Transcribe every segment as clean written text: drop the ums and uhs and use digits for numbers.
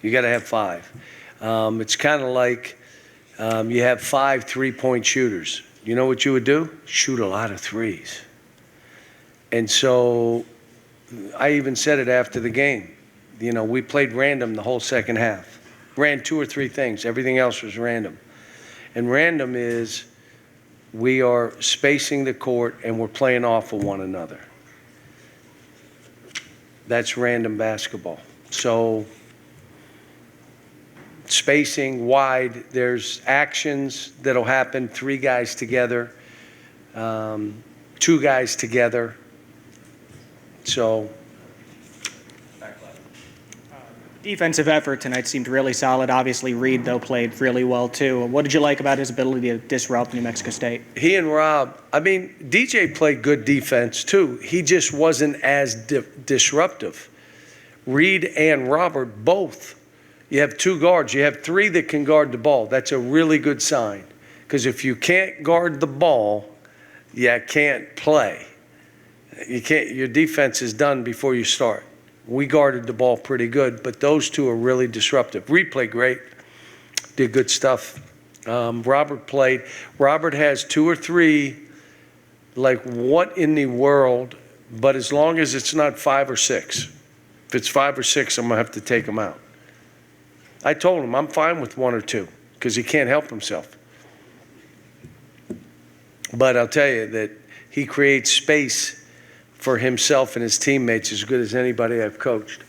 You got to have 5. It's kind of like you have 5 3-point shooters. You know what you would do? Shoot a lot of threes. And so I even said it after the game. You know, we played random the whole second half. Ran 2 or 3 things. Everything else was random. And random is we are spacing the court and we're playing off of one another. That's random basketball. So spacing wide, there's actions that'll happen, 3 guys together, 2 guys together. So defensive effort tonight seemed really solid. Obviously, Reed, though, played really well, too. What did you like about his ability to disrupt New Mexico State? He and Rob, I mean, DJ played good defense, too. He just wasn't as disruptive. Reed and Robert both. You have 2 guards. You have 3 that can guard the ball. That's a really good sign. Because if you can't guard the ball, you can't play. You can't. Your defense is done before you start. We guarded the ball pretty good, but those 2 are really disruptive. Reed played great, did good stuff. Robert played. Robert has 2 or 3, like, what in the world, but as long as it's not 5 or 6. If it's 5 or 6, I'm going to have to take him out. I told him I'm fine with 1 or 2 because he can't help himself. But I'll tell you that he creates space for himself and his teammates as good as anybody I've coached.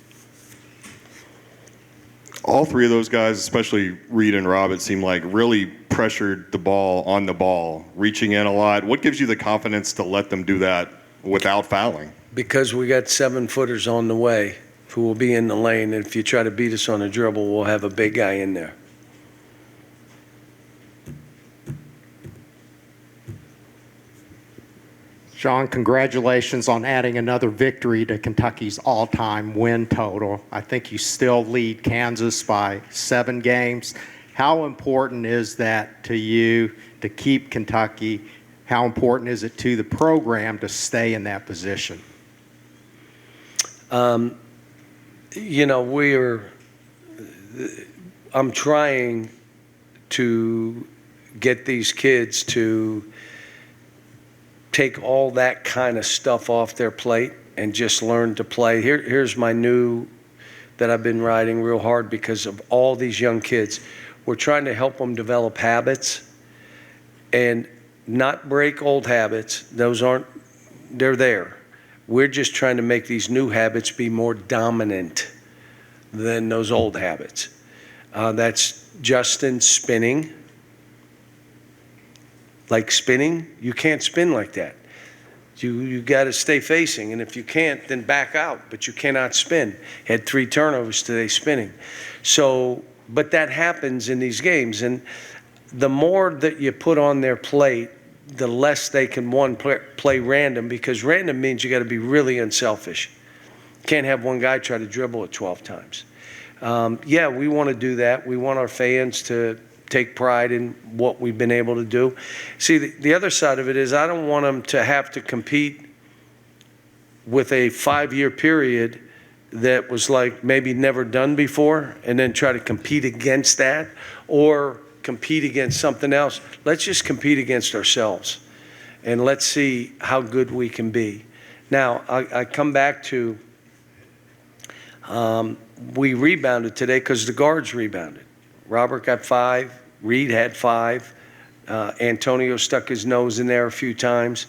All 3 of those guys, especially Reed and Rob, it seemed like really pressured the ball on the ball, reaching in a lot. What gives you the confidence to let them do that without fouling? Because we got 7-footers on the way who will be in the lane, and if you try to beat us on a dribble, we'll have a big guy in there. Sean, congratulations on adding another victory to Kentucky's all-time win total. I think you still lead Kansas by 7 games. How important is that to you to keep Kentucky? How important is it to the program to stay in that position? You know, I'm trying to get these kids to take all that kind of stuff off their plate and just learn to play. Here's my new that I've been writing real hard because of all these young kids. We're trying to help them develop habits and not break old habits. They're there. We're just trying to make these new habits be more dominant than those old habits. That's Justin spinning. Like spinning, you can't spin like that. You got to stay facing, and if you can't, then back out, but you cannot spin. Had 3 turnovers today spinning. So, but that happens in these games, and the more that you put on their plate, the less they can, play random, because random means you got to be really unselfish. Can't have one guy try to dribble it 12 times. Yeah, we want to do that. We want our fans to take pride in what we've been able to do. See, the other side of it is I don't want them to have to compete with a 5-year period that was like maybe never done before and then try to compete against that or compete against something else. Let's just compete against ourselves and let's see how good we can be. Now, I come back to we rebounded today because the guards rebounded. Robert got 5. Reed had 5. Antonio stuck his nose in there a few times.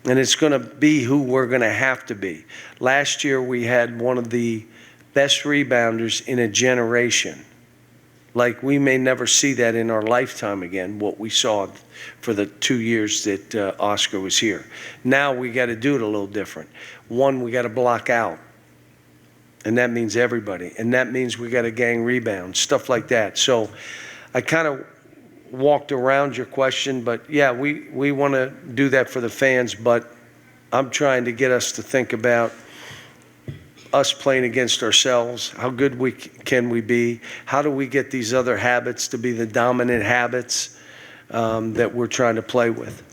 And it's going to be who we're going to have to be. Last year, we had one of the best rebounders in a generation. Like, we may never see that in our lifetime again, what we saw for the 2 years that Oscar was here. Now we got to do it a little different. One, we got to block out. And that means everybody. And that means we got to gang rebound, stuff like that. So I kind of walked around your question, but yeah, we want to do that for the fans, but I'm trying to get us to think about us playing against ourselves. How good can we be? How do we get these other habits to be the dominant habits that we're trying to play with?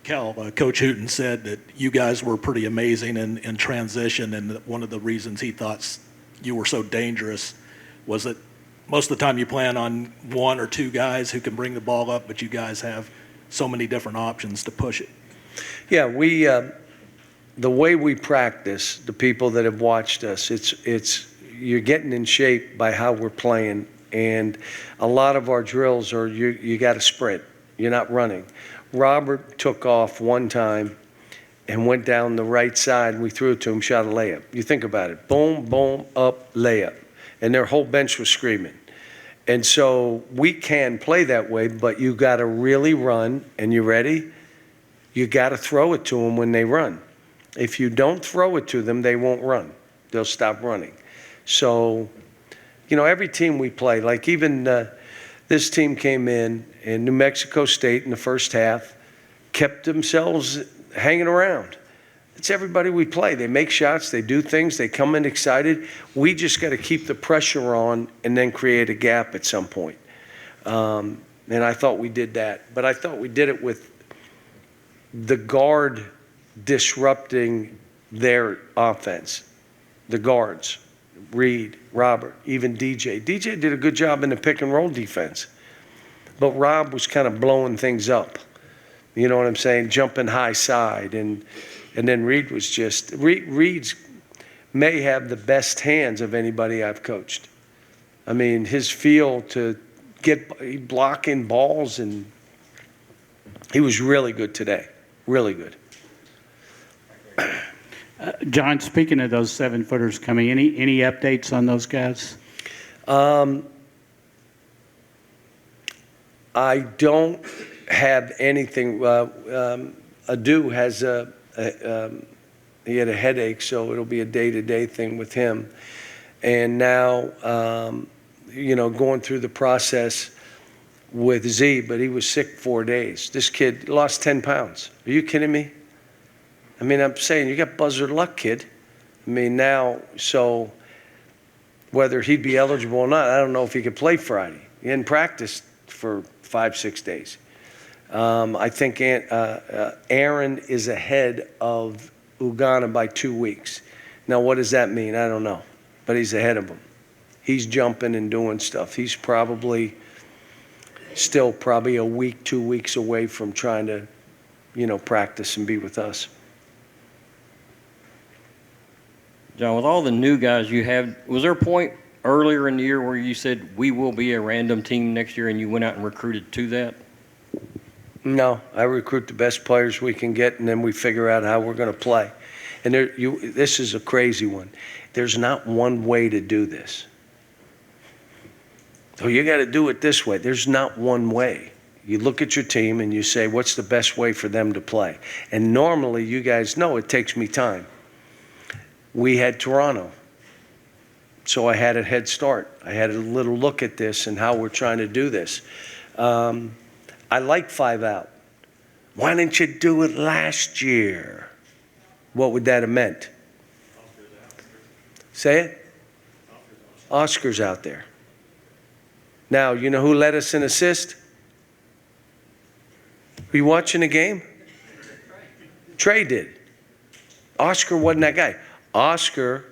Cal, Coach Hooten said that you guys were pretty amazing in transition, and that one of the reasons he thought you were so dangerous? Was it most of the time you plan on one or two guys who can bring the ball up, but you guys have so many different options to push it? Yeah, the way we practice, the people that have watched us, you're getting in shape by how we're playing. And a lot of our drills are you got to sprint. You're not running. Robert took off one time and went down the right side. We threw it to him, shot a layup. You think about it. Boom, boom, up, layup. And their whole bench was screaming. And so we can play that way, but you got to really run. And you ready? You got to throw it to them when they run. If you don't throw it to them, they won't run. They'll stop running. So, every team we play, like even this team came in New Mexico State in the first half, kept themselves hanging around. It's everybody we play. They make shots, they do things, they come in excited. We just got to keep the pressure on and then create a gap at some point. And I thought we did that. But I thought we did it with the guard disrupting their offense. The guards, Reed, Robert, even DJ. DJ did a good job in the pick and roll defense. But Rob was kind of blowing things up. You know what I'm saying? Jumping high side. And then Reed was just, Reed's may have the best hands of anybody I've coached. I mean, his feel to get blocking balls, and he was really good today. Really good. John, speaking of those 7-footers coming, any updates on those guys? I don't have anything. Adu has he had a headache, so it'll be a day-to-day thing with him. And now, going through the process with Z, but he was sick 4 days. This kid lost 10 pounds. Are you kidding me? I mean, I'm saying you got buzzard luck, kid. I mean, now, so whether he'd be eligible or not, I don't know if he could play Friday. He hadn't practiced for 5-6 days. I think Aaron is ahead of Uganda by 2 weeks. Now, what does that mean? I don't know. But he's ahead of him. He's jumping and doing stuff. He's still probably a week, 2 weeks away from trying to, practice and be with us. John, with all the new guys you have, was there a point earlier in the year where you said we will be a random team next year and you went out and recruited to that? No, I recruit the best players we can get, and then we figure out how we're going to play. And this is a crazy one. There's not one way to do this. So you got to do it this way. There's not one way. You look at your team and you say, what's the best way for them to play? And normally, you guys know it takes me time. We had Toronto, so I had a head start. I had a little look at this and how we're trying to do this. I like 5 out. Why didn't you do it last year? What would that have meant? Say it? Oscar's out there. Now, you know who led us in assist? Were you watching the game? Trey did. Oscar wasn't that guy. Oscar,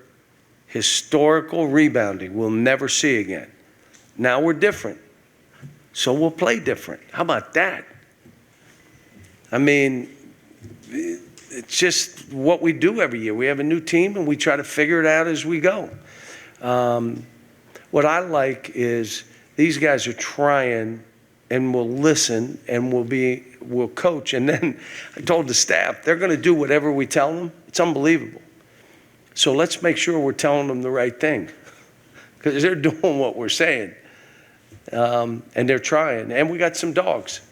historical rebounding, we'll never see again. Now we're different. So we'll play different. How about that? I mean, it's just what we do every year. We have a new team and we try to figure it out as we go. What I like is these guys are trying and will listen and will coach. And then I told the staff, they're going to do whatever we tell them. It's unbelievable. So let's make sure we're telling them the right thing, because they're doing what we're saying. And they're trying. And we got some dogs.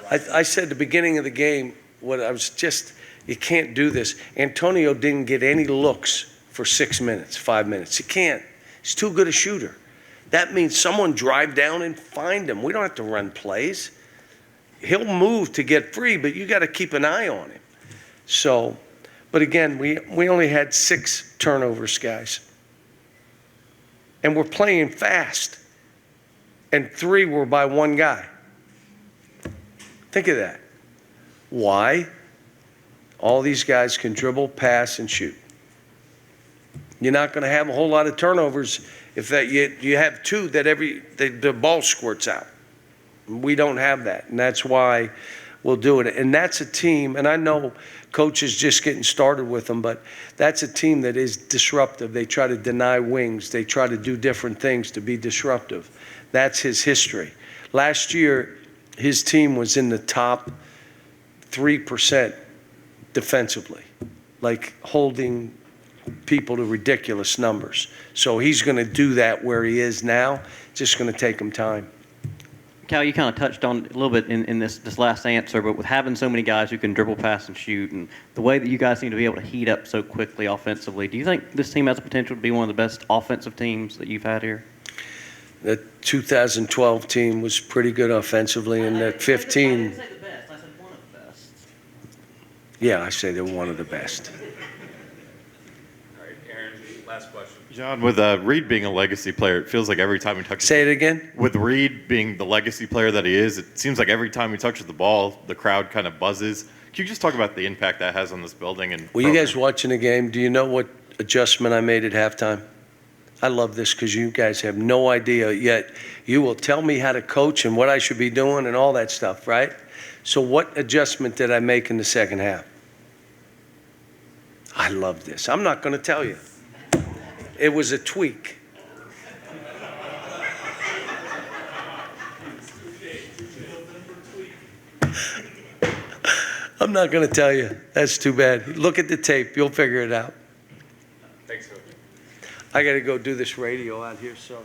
I said at the beginning of the game, you can't do this. Antonio didn't get any looks for 6 minutes, 5 minutes. He can't. He's too good a shooter. That means someone drive down and find him. We don't have to run plays. He'll move to get free, but you got to keep an eye on him. So, but again, we only had 6 turnovers, guys. And we're playing fast. And 3 were by one guy. Think of that. Why? All these guys can dribble, pass, and shoot. You're not going to have a whole lot of turnovers if that you have two that the ball squirts out. We don't have that, and that's why we'll do it. And that's a team, and I know Coach is just getting started with them, but that's a team that is disruptive. They try to deny wings. They try to do different things to be disruptive. That's his history. Last year, his team was in the top 3% defensively, like holding people to ridiculous numbers. So he's going to do that where he is now. It's just going to take him time. Cal, you kind of touched on it a little bit in this last answer, but with having so many guys who can dribble, pass, and shoot, and the way that you guys seem to be able to heat up so quickly offensively, do you think this team has the potential to be one of the best offensive teams that you've had here? The 2012 team was pretty good offensively, and that 15. I didn't say the best. I said one of the best. Yeah, I say they're one of the best. All right, Aaron, last question. John, with Reed being a legacy player, it feels like every time he touches. Say it again. With Reed being the legacy player that he is, it seems like every time he touches the ball, the crowd kind of buzzes. Can you just talk about the impact that has on this building? And Were you guys watching the game? Do you know what adjustment I made at halftime? I love this because you guys have no idea yet. You will tell me how to coach and what I should be doing and all that stuff, right? So what adjustment did I make in the second half? I love this. I'm not going to tell you. It was a tweak. I'm not going to tell you. That's too bad. Look at the tape. You'll figure it out. Thanks, Coach. I got to go do this radio out here, so